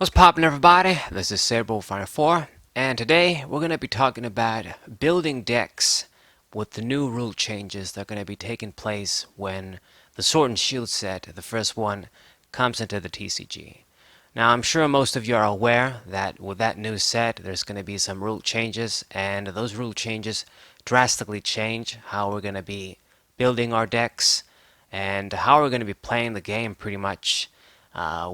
What's poppin', everybody? This is Saber4, and today we're going to be talking about building decks with the new rule changes that are going to be taking place when the Sword and Shield set, the first one, comes into the TCG. Now, I'm sure most of you are aware that with that new set, there's going to be some rule changes, and those rule changes drastically change how we're going to be building our decks and how we're going to be playing the game pretty much.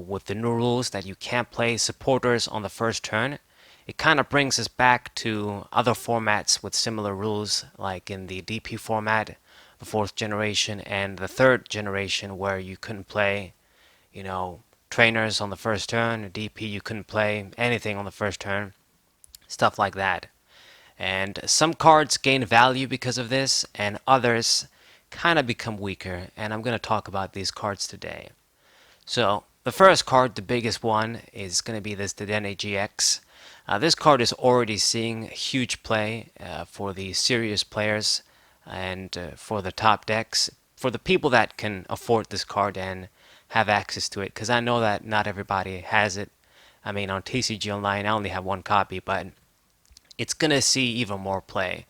With the new rules that you can't play supporters on the first turn, it kind of brings us back to other formats with similar rules, like in the DP format, the fourth generation, and the third generation, where you couldn't play, trainers on the first turn. DP, you couldn't play anything on the first turn, stuff like that. And some cards gain value because of this, and others kind of become weaker, and I'm going to talk about these cards today. So, the first card, the biggest one, is going to be this Dedenne GX. This card is already seeing huge play for the serious players and for the top decks, for the people that can afford this card and have access to it, because I know that not everybody has it. I mean, on TCG Online, I only have one copy, but it's going to see even more play.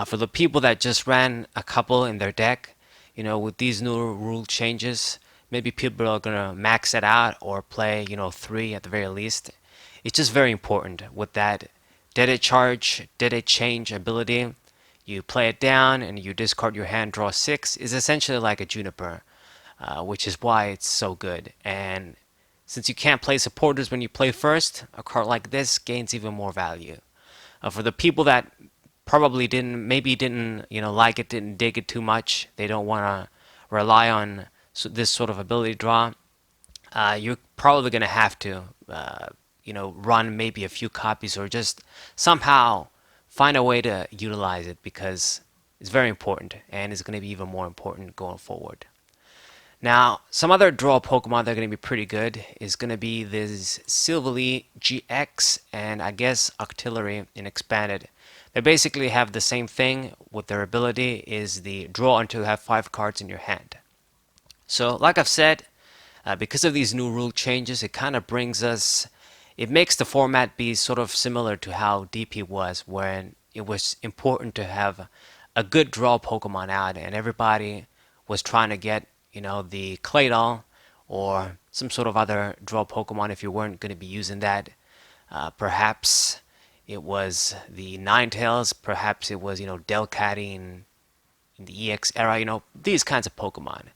For the people that just ran a couple in their deck, with these new rule changes, maybe people are gonna max it out or play, three at the very least. It's just very important with that did it charge, did it change ability. You play it down and you discard your hand, draw six, is essentially like a Juniper, which is why it's so good. And since you can't play supporters when you play first, a card like this gains even more value. For the people that probably didn't, like it, didn't dig it too much, they don't want to rely on this sort of ability draw, you're probably going to have to, run maybe a few copies or just somehow find a way to utilize it, because it's very important and it's going to be even more important going forward. Now, some other draw Pokemon that are going to be pretty good is going to be this Silvally GX and I guess Octillery in Expanded. They basically have the same thing with their ability, is the draw until you have 5 cards in your hand. So, like I've said, because of these new rule changes, it kind of it makes the format be sort of similar to how DP was, when it was important to have a good draw Pokemon out, and everybody was trying to get, the Claydol or some sort of other draw Pokemon if you weren't going to be using that. Perhaps it was the Ninetales, perhaps it was, Delcatty in the EX era, these kinds of Pokemon.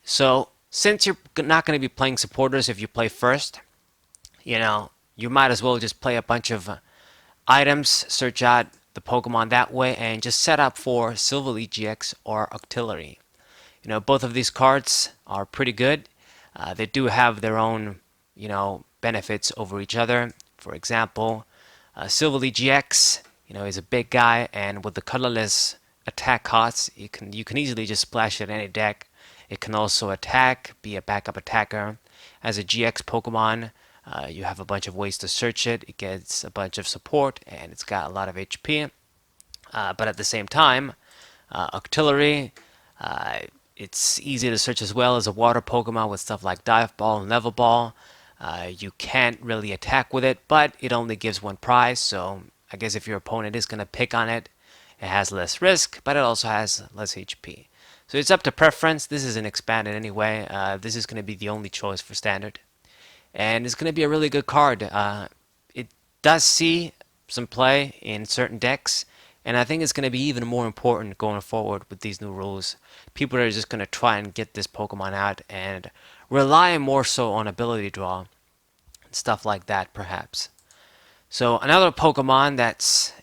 So, since you're not going to be playing supporters if you play first, you might as well just play a bunch of items, search out the Pokemon that way, and just set up for Silvally GX or Octillery. Both of these cards are pretty good. They do have their own, benefits over each other. For example, Silvally GX, is a big guy, and with the colorless attack costs, you can easily just splash it in any deck. It can also attack, be a backup attacker. As a GX Pokemon, you have a bunch of ways to search it. It gets a bunch of support, and it's got a lot of HP. But at the same time, Octillery, it's easy to search as well as a water Pokemon with stuff like Dive Ball and Level Ball. You can't really attack with it, but it only gives one prize, so I guess if your opponent is going to pick on it, it has less risk, but it also has less HP. So it's up to preference. This isn't expanded anyway. This is going to be the only choice for standard. And it's going to be a really good card. It does see some play in certain decks, and I think it's going to be even more important going forward with these new rules. People are just going to try and get this Pokemon out and rely more so on ability draw and stuff like that, perhaps. So another Pokemon that's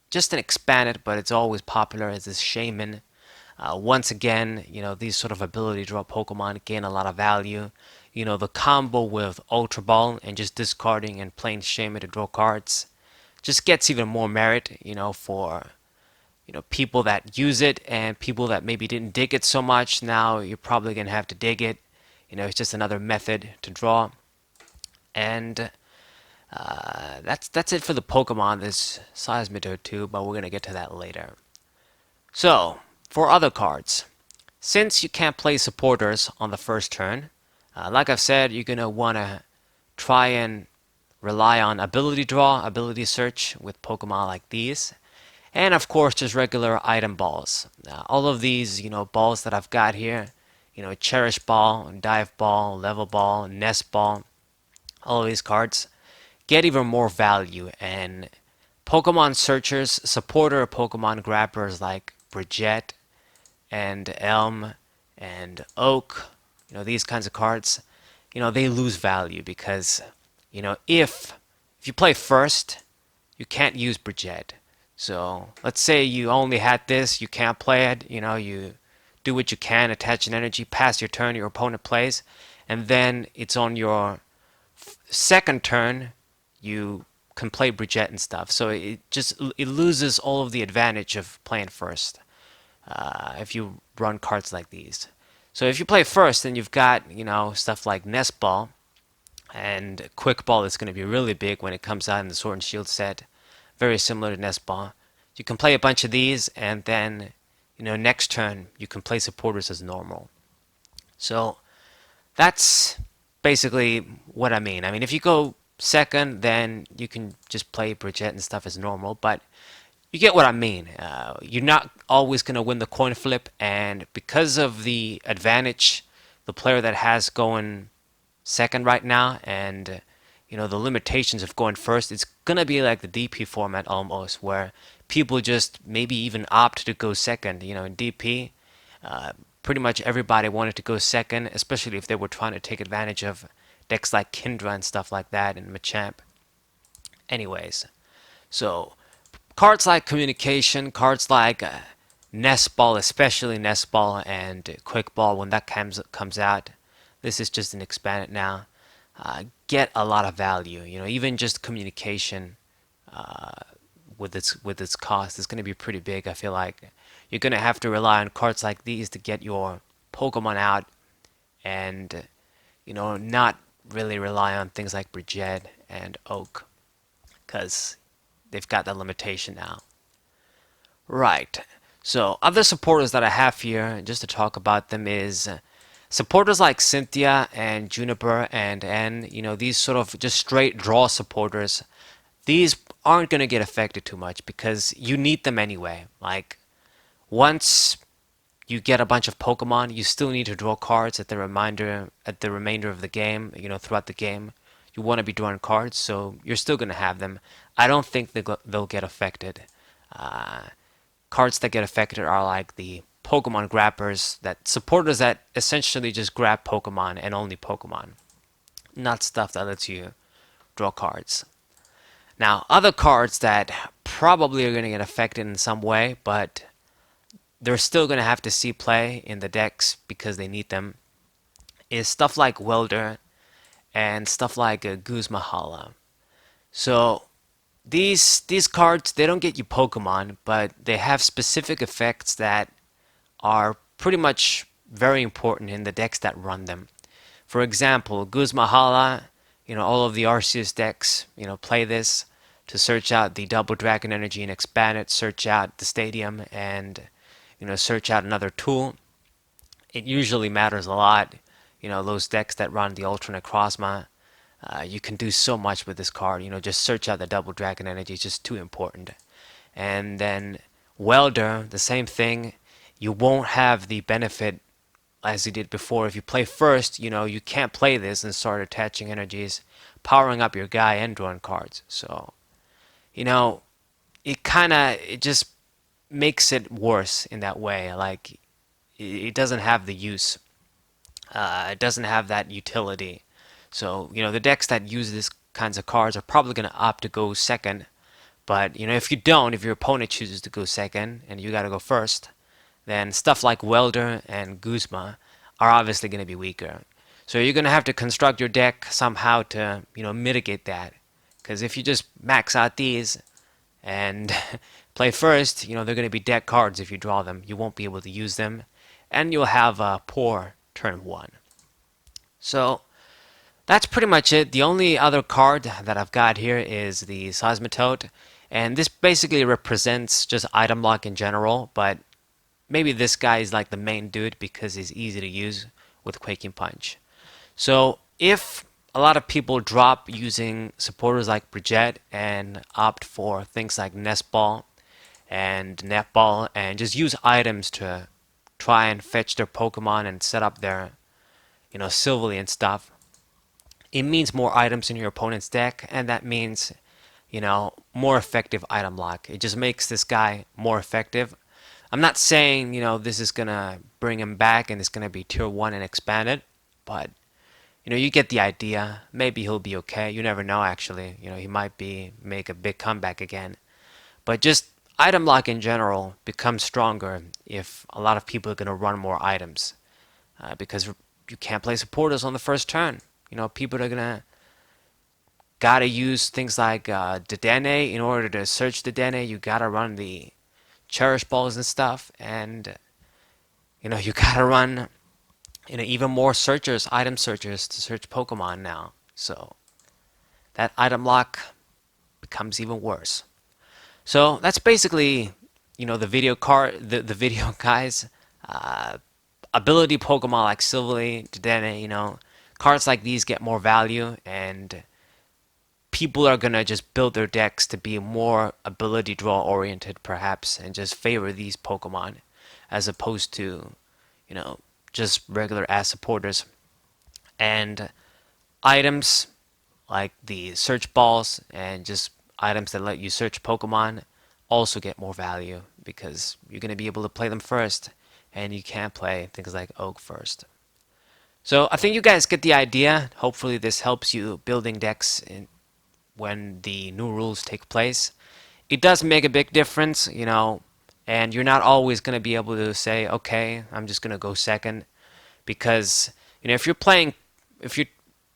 just an expanded, but it's always popular, is this Shaman. Once again, these sort of ability draw Pokemon gain a lot of value. The combo with Ultra Ball and just discarding and playing Shaman to draw cards just gets even more merit, for people that use it and people that maybe didn't dig it so much. Now you're probably gonna have to dig it. It's just another method to draw. And that's it for the Pokemon. There's Seismitoad too, but we're gonna get to that later. So, for other cards, since you can't play supporters on the first turn, like I've said, you're going to want to try and rely on ability draw, ability search with Pokemon like these. And of course, just regular item balls. All of these, balls that I've got here, Cherish Ball, Dive Ball, Level Ball, Nest Ball, all of these cards get even more value. And Pokemon searchers, supporter Pokemon grabbers like Bridget and Elm and Oak, these kinds of cards, they lose value because, if you play first, you can't use Bridget. So let's say you only had this, you can't play it, you do what you can, attach an energy, pass your turn, your opponent plays, and then it's on your second turn, you can play Bridget and stuff. So it loses all of the advantage of playing first if you run cards like these. So if you play first, then you've got stuff like Nest Ball and Quick Ball is going to be really big when it comes out in the Sword and Shield set. Very similar to Nest Ball. You can play a bunch of these, and then next turn you can play supporters as normal. So that's basically what I mean. I mean, if you go second, then you can just play Bridget and stuff as normal, but you get what I mean. You're not always going to win the coin flip, and because of the advantage the player that has going second right now, and the limitations of going first, it's going to be like the DP format almost, where people just maybe even opt to go second. In DP, pretty much everybody wanted to go second, especially if they were trying to take advantage of decks like Kindra and stuff like that, and Machamp. Anyways, so cards like Communication, cards like Nest Ball, especially Nest Ball and Quick Ball, when that comes out, this is just an expanded now, get a lot of value. Even just Communication with its cost is going to be pretty big. I feel like you're going to have to rely on cards like these to get your Pokemon out, and not really rely on things like Bridget and Oak, because they've got that limitation now. Right. So other supporters that I have here, just to talk about them, is supporters like Cynthia and Juniper and N. These sort of just straight draw supporters. These aren't going to get affected too much because you need them anyway. Like, once you get a bunch of Pokemon, you still need to draw cards at the remainder of the game, throughout the game. You want to be drawing cards, so you're still going to have them. I don't think they'll get affected. Cards that get affected are like the Pokemon grabbers, that supporters that essentially just grab Pokemon and only Pokemon, not stuff that lets you draw cards. Now, other cards that probably are going to get affected in some way, but they're still going to have to see play in the decks because they need them, is stuff like Welder and stuff like Guzmahala. So these cards, they don't get you Pokemon, but they have specific effects that are pretty much very important in the decks that run them. For example, Guzmahala, all of the Arceus decks, play this to search out the Double Dragon Energy and expand it, search out the Stadium, and search out another tool. It usually matters a lot. Those decks that run the Ultra Necrozma, you can do so much with this card. Just search out the Double Dragon Energy. It's just too important. And then Welder, the same thing. You won't have the benefit as you did before. If you play first, you can't play this and start attaching energies, powering up your guy and drawing cards. So, it just makes it worse in that way. Like, it doesn't have the use. It doesn't have that utility. So, the decks that use these kinds of cards are probably going to opt to go second. But, if you don't, if your opponent chooses to go second and you got to go first, then stuff like Welder and Guzma are obviously going to be weaker. So you're going to have to construct your deck somehow to, mitigate that. Because if you just max out these and play first, they're going to be dead cards if you draw them. You won't be able to use them, and you'll have a poor turn one. So that's pretty much it. The only other card that I've got here is the Seismitoad, and this basically represents just item lock in general, but maybe this guy is like the main dude because he's easy to use with Quaking Punch. So if a lot of people drop using supporters like Brigitte and opt for things like Nest Ball and Netball and just use items to try and fetch their Pokemon and set up their, Silverly and stuff. It means more items in your opponent's deck, and that means, more effective item lock. It just makes this guy more effective. I'm not saying, this is gonna bring him back and it's gonna be tier 1 and expanded, but you get the idea. Maybe he'll be okay. You never know actually. He might make a big comeback again. But just item lock in general becomes stronger if a lot of people are gonna run more items. Because you can't play supporters on the first turn. People are gonna gotta use things like Dedenne in order to search Dedenne. You gotta run the Cherish Balls and stuff, and you gotta run even more searchers, item searchers to search Pokemon now. So that item lock becomes even worse. So that's basically the video card, the video guys. Uh, Ability Pokemon like Silvally, Dedenne, cards like these get more value, and people are gonna just build their decks to be more ability draw oriented, perhaps, and just favor these Pokemon as opposed to, you know, just regular ass supporters. And items like the search balls and just items that let you search Pokemon also get more value because you're gonna be able to play them first, and you can't play things like Oak first. So I think you guys get the idea. Hopefully this helps you building decks when the new rules take place. It does make a big difference, and you're not always going to be able to say, okay, I'm just going to go second, because if you're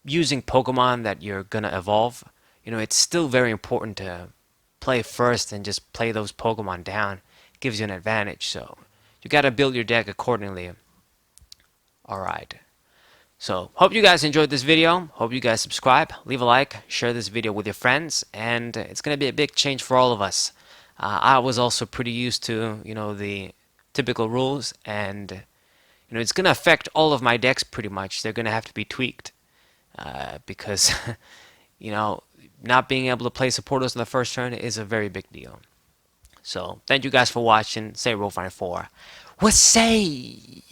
using Pokemon that you're going to evolve, it's still very important to play first and just play those Pokemon down. It gives you an advantage, so you got to build your deck accordingly. Alright. So, hope you guys enjoyed this video. Hope you guys subscribe, leave a like, share this video with your friends, and it's going to be a big change for all of us. I was also pretty used to, the typical rules, and, it's going to affect all of my decks pretty much. They're going to have to be tweaked, because, not being able to play supporters in the first turn is a very big deal. So, thank you guys for watching. Say Roll 4. We'll say.